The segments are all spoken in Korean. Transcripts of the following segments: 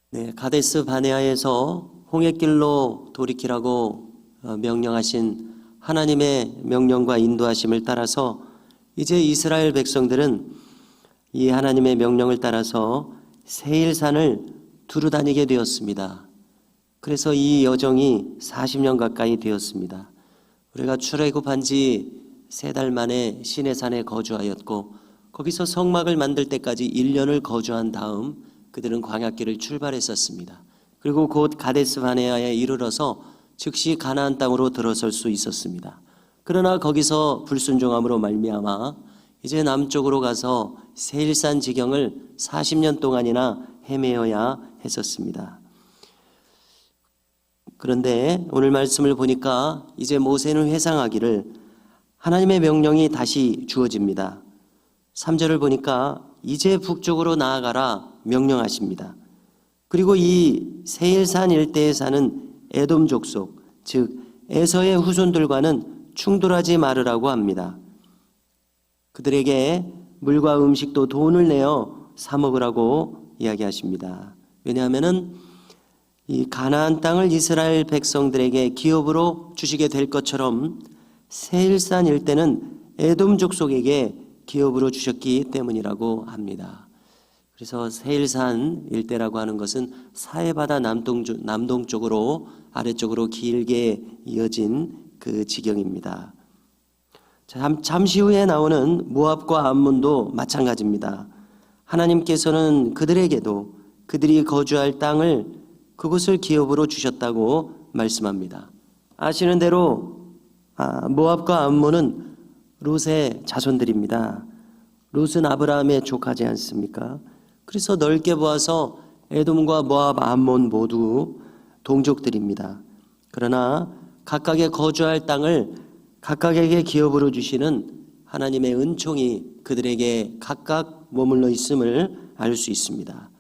네, 가데스 바네아에서 홍해길로 돌이키라고 명령하신 하나님의 명령과 인도하심을 따라서 이제 이스라엘 백성들은 이 하나님의 명령을 따라서 세일산을 두루 다니게 되었습니다. 그래서 이 여정이 40년 가까이 되었습니다. 우리가 출애굽한 지 3달 만에 시내산에 거주하였고 거기서 성막을 만들 때까지 1년을 거주한 다음 그들은 광야길을 출발했었습니다. 그리고 곧 가데스 바네아에 이르러서 즉시 가나안 땅으로 들어설 수 있었습니다. 그러나 거기서 불순종함으로 말미암아 이제 남쪽으로 가서 세일산 지경을 40년 동안이나 헤매어야 했었습니다. 그런데 오늘 말씀을 보니까 이제 모세는 회상하기를 하나님의 명령이 다시 주어집니다. 3절을 보니까 이제 북쪽으로 나아가라 명령하십니다. 그리고 이 세일산 일대에 사는 에돔 족속, 즉 에서의 후손들과는 충돌하지 말으라고 합니다. 그들에게 물과 음식도 돈을 내어 사 먹으라고 이야기하십니다. 왜냐하면은 이 가나안 땅을 이스라엘 백성들에게 기업으로 주시게 될 것처럼 세일산 일대는 에돔 족속에게 기업으로 주셨기 때문이라고 합니다. 그래서 세일산 일대라고 하는 것은 사해바다 남동쪽으로 아래쪽으로 길게 이어진 그 지경입니다. 잠시 후에 나오는 모압과 암몬도 마찬가지입니다. 하나님께서는 그들에게도 그들이 거주할 땅을 그곳을 기업으로 주셨다고 말씀합니다. 아시는 대로 모압과 암몬은 롯의 자손들입니다. 롯은 아브라함의 조카지 않습니까? 그래서 넓게 보아서 에돔과 모압, 암몬 모두 동족들입니다. 그러나 각각의 거주할 땅을 각각에게 기업으로 주시는 하나님의 은총이 그들에게 각각 머물러 있음을 알 수 있습니다.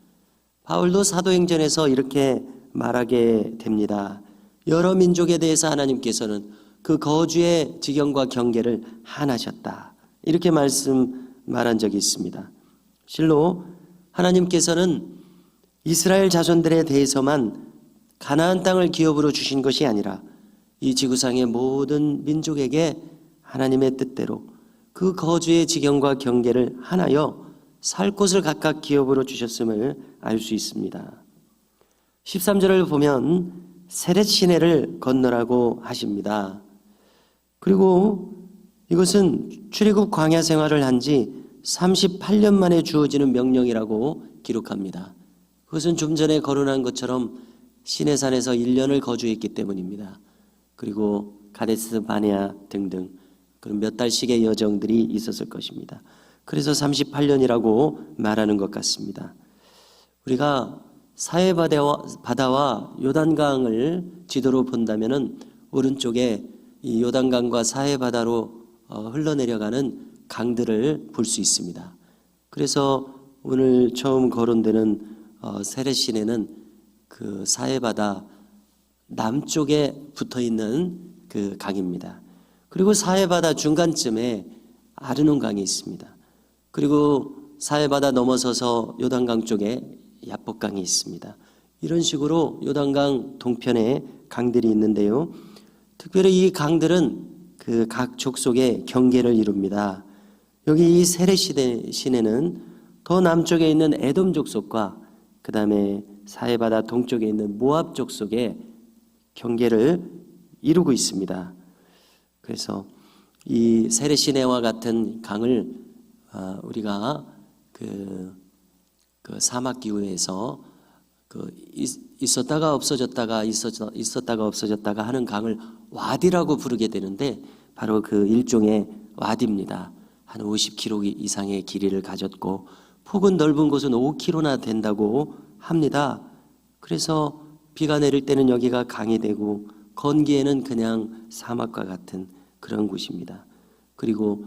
바울도 사도행전에서 이렇게 말하게 됩니다. 여러 민족에 대해서 하나님께서는 그 거주의 지경과 경계를 하나셨다. 이렇게 말한 적이 있습니다. 실로 하나님께서는 이스라엘 자손들에 대해서만 가나안 땅을 기업으로 주신 것이 아니라 이 지구상의 모든 민족에게 하나님의 뜻대로 그 거주의 지경과 경계를 하나여 살 곳을 각각 기업으로 주셨음을 알 수 있습니다. 13절을 보면 세렛 시내를 건너라고 하십니다. 그리고 이것은 출애굽 광야 생활을 한 지 38년 만에 주어지는 명령이라고 기록합니다. 그것은 좀 전에 거론한 것처럼 시내산에서 1년을 거주했기 때문입니다. 그리고 가데스 바네아 등등 그런 몇 달씩의 여정들이 있었을 것입니다. 그래서 38년이라고 말하는 것 같습니다. 우리가 사해바다와 요단강을 지도로 본다면은 오른쪽에 이 요단강과 사해바다로 흘러내려가는 강들을 볼 수 있습니다. 그래서 오늘 처음 거론되는 세렛 시내는 그 사해바다 남쪽에 붙어 있는 그 강입니다. 그리고 사해바다 중간쯤에 아르논 강이 있습니다. 그리고 사해바다 넘어서서 요단강 쪽에 야복강이 있습니다. 이런 식으로 요단강 동편에 강들이 있는데요. 특별히 이 강들은 그 각 족속의 경계를 이룹니다. 여기 이 세렛 시내는 더 남쪽에 있는 에돔 족속과 그 다음에 사해바다 동쪽에 있는 모압 족속의 경계를 이루고 있습니다. 그래서 이 세렛 시내와 같은 강을 우리가 그 사막 기후에서 있었다가 없어졌다가 있었다가 없어졌다가 하는 강을 와디라고 부르게 되는데 바로 그 일종의 와디입니다. 한 50km 이상의 길이를 가졌고 폭은 넓은 곳은 5km나 된다고 합니다. 그래서 비가 내릴 때는 여기가 강이 되고 건기에는 그냥 사막과 같은 그런 곳입니다. 그리고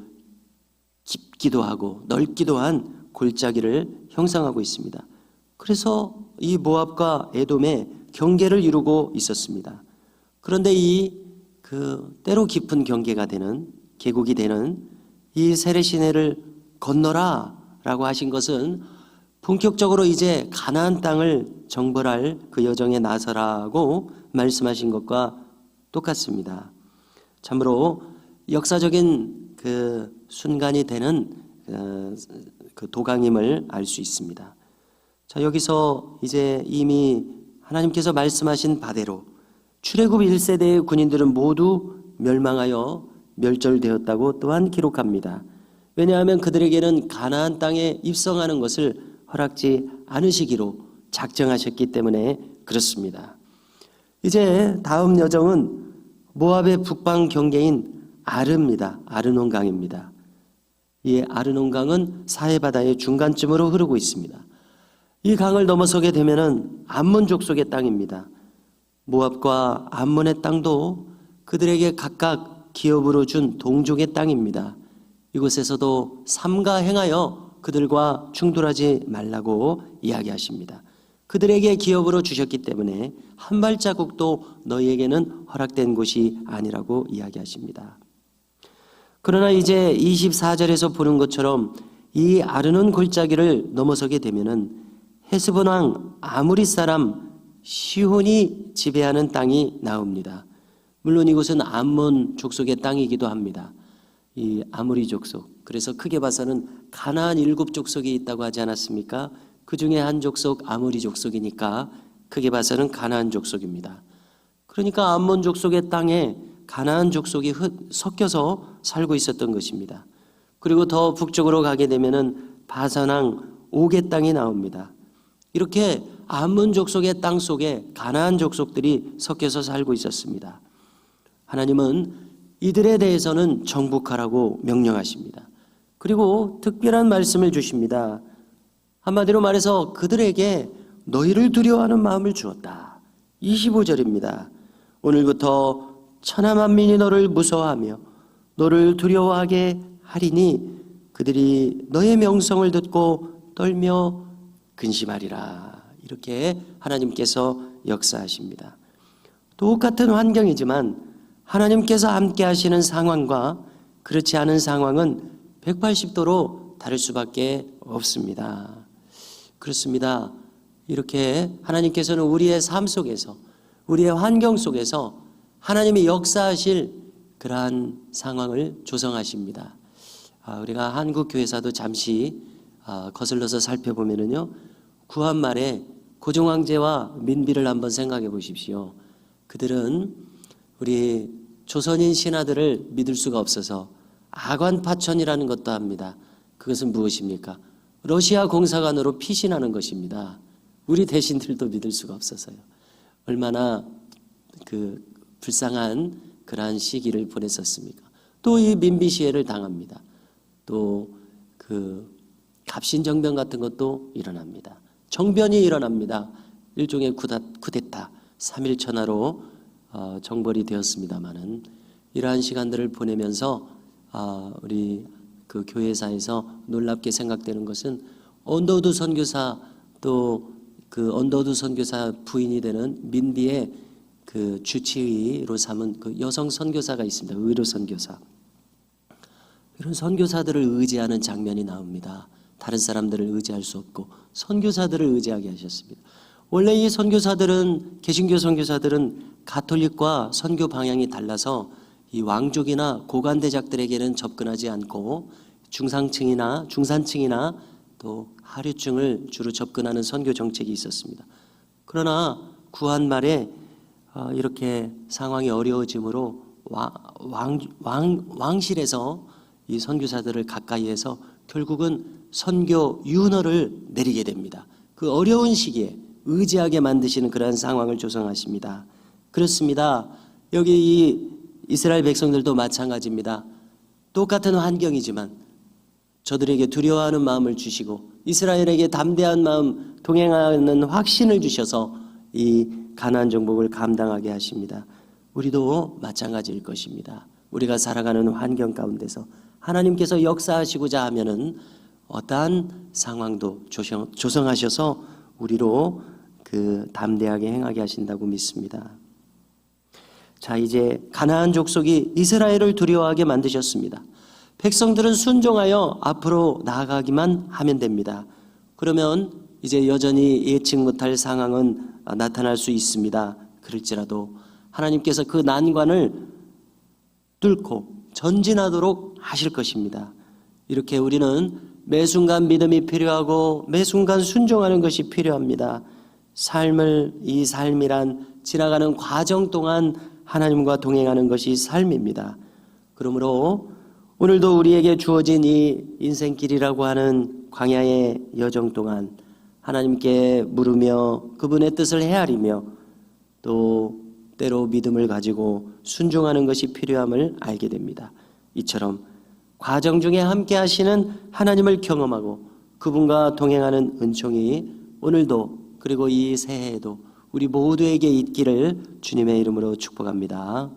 깊기도 하고 넓기도 한 골짜기를 형성하고 있습니다. 그래서 이 모압과 에돔의 경계를 이루고 있었습니다. 그런데 때로 깊은 경계가 되는 계곡이 되는 이 세렛 시내를 건너라 라고 하신 것은 본격적으로 이제 가나안 땅을 정벌할 그 여정에 나서라고 말씀하신 것과 똑같습니다. 참으로 역사적인 그 순간이 되는 그 도강임을 알 수 있습니다. 자, 여기서 이제 이미 하나님께서 말씀하신 바대로 출애굽 1세대의 군인들은 모두 멸망하여 멸절되었다고 또한 기록합니다. 왜냐하면 그들에게는 가나안 땅에 입성하는 것을 허락지 않으시기로 작정하셨기 때문에 그렇습니다. 이제 다음 여정은 모압의 북방 경계인 아르입니다. 아르논강입니다. 이 아르논강은 사해바다의 중간쯤으로 흐르고 있습니다. 이 강을 넘어서게 되면은 암몬 족속의 땅입니다. 모압과 암몬의 땅도 그들에게 각각 기업으로 준 동족의 땅입니다. 이곳에서도 삼가 행하여 그들과 충돌하지 말라고 이야기하십니다. 그들에게 기업으로 주셨기 때문에 한 발자국도 너희에게는 허락된 곳이 아니라고 이야기하십니다. 그러나 이제 24절에서 보는 것처럼 이 아르논 골짜기를 넘어서게 되면은 헤스본 왕 아무리 사람 시혼이 지배하는 땅이 나옵니다. 물론 이곳은 암몬 족속의 땅이기도 합니다. 이 아무리 족속, 그래서 크게 봐서는 가나안 7족속이 있다고 하지 않았습니까? 그 중에 한 족속 아무리 족속이니까 크게 봐서는 가나안 족속입니다. 그러니까 암몬 족속의 땅에 가나안 족속이 섞여서 살고 있었던 것입니다. 그리고 더 북쪽으로 가게 되면은 바산왕 옥의 땅이 나옵니다. 이렇게 암몬 족속의 땅 속에 가나안 족속들이 섞여서 살고 있었습니다. 하나님은 이들에 대해서는 정복하라고 명령하십니다. 그리고 특별한 말씀을 주십니다. 한마디로 말해서 그들에게 너희를 두려워하는 마음을 주었다. 25절입니다. 오늘부터 천하 만민이 너를 무서워하며 너를 두려워하게 하리니 그들이 너의 명성을 듣고 떨며 근심하리라. 이렇게 하나님께서 역사하십니다. 똑같은 환경이지만 하나님께서 함께 하시는 상황과 그렇지 않은 상황은 180도로 다를 수밖에 없습니다. 그렇습니다. 이렇게 하나님께서는 우리의 삶 속에서, 우리의 환경 속에서 하나님이 역사하실 그러한 상황을 조성하십니다. 우리가 한국 교회사도 잠시 거슬러서 살펴보면은요, 구한말에 고종황제와 민비를 한번 생각해 보십시오. 그들은 우리 조선인 신하들을 믿을 수가 없어서 아관파천이라는 것도 합니다. 그것은 무엇입니까? 러시아 공사관으로 피신하는 것입니다. 우리 대신들도 믿을 수가 없어서요. 얼마나 그 불쌍한 그러한 시기를 보냈었습니까? 또 이 민비시해를 당합니다. 또 그 갑신정변 같은 것도 일어납니다. 정변이 일어납니다. 일종의 쿠데타, 3.1천하로 정벌이 되었습니다마는 이러한 시간들을 보내면서 우리 그 교회사에서 놀랍게 생각되는 것은 언더우드 선교사, 또 그 언더우드 선교사 부인이 되는 민비의 그 주치의로 삼은 그 여성 선교사가 있습니다. 의료 선교사. 이런 선교사들을 의지하는 장면이 나옵니다. 다른 사람들을 의지할 수 없고 선교사들을 의지하게 하셨습니다. 원래 이 선교사들은, 개신교 선교사들은 가톨릭과 선교 방향이 달라서 이 왕족이나 고관대작들에게는 접근하지 않고 중산층이나 또 하류층을 주로 접근하는 선교 정책이 있었습니다. 그러나 구한말에 이렇게 상황이 어려워지므로 왕실에서 이 선교사들을 가까이해서 결국은 선교 윤허를 내리게 됩니다. 그 어려운 시기에 의지하게 만드시는 그러한 상황을 조성하십니다. 그렇습니다. 여기 이 이스라엘 백성들도 마찬가지입니다. 똑같은 환경이지만 저들에게 두려워하는 마음을 주시고 이스라엘에게 담대한 마음, 동행하는 확신을 주셔서 이 가나안 정복을 감당하게 하십니다. 우리도 마찬가지일 것입니다. 우리가 살아가는 환경 가운데서 하나님께서 역사하시고자 하면은 어떠한 상황도 조성하셔서 우리로 그 담대하게 행하게 하신다고 믿습니다. 자, 이제 가나안 족속이 이스라엘을 두려워하게 만드셨습니다. 백성들은 순종하여 앞으로 나아가기만 하면 됩니다. 그러면 이제 여전히 예측 못할 상황은 나타날 수 있습니다. 그럴지라도 하나님께서 그 난관을 뚫고 전진하도록 하실 것입니다. 이렇게 우리는 매 순간 믿음이 필요하고 매 순간 순종하는 것이 필요합니다. 이 삶이란 지나가는 과정 동안 하나님과 동행하는 것이 삶입니다. 그러므로 오늘도 우리에게 주어진 이 인생길이라고 하는 광야의 여정 동안 하나님께 물으며 그분의 뜻을 헤아리며 또 때로 믿음을 가지고 순종하는 것이 필요함을 알게 됩니다. 이처럼 과정 중에 함께 하시는 하나님을 경험하고 그분과 동행하는 은총이 오늘도 그리고 이 새해에도 우리 모두에게 있기를 주님의 이름으로 축복합니다.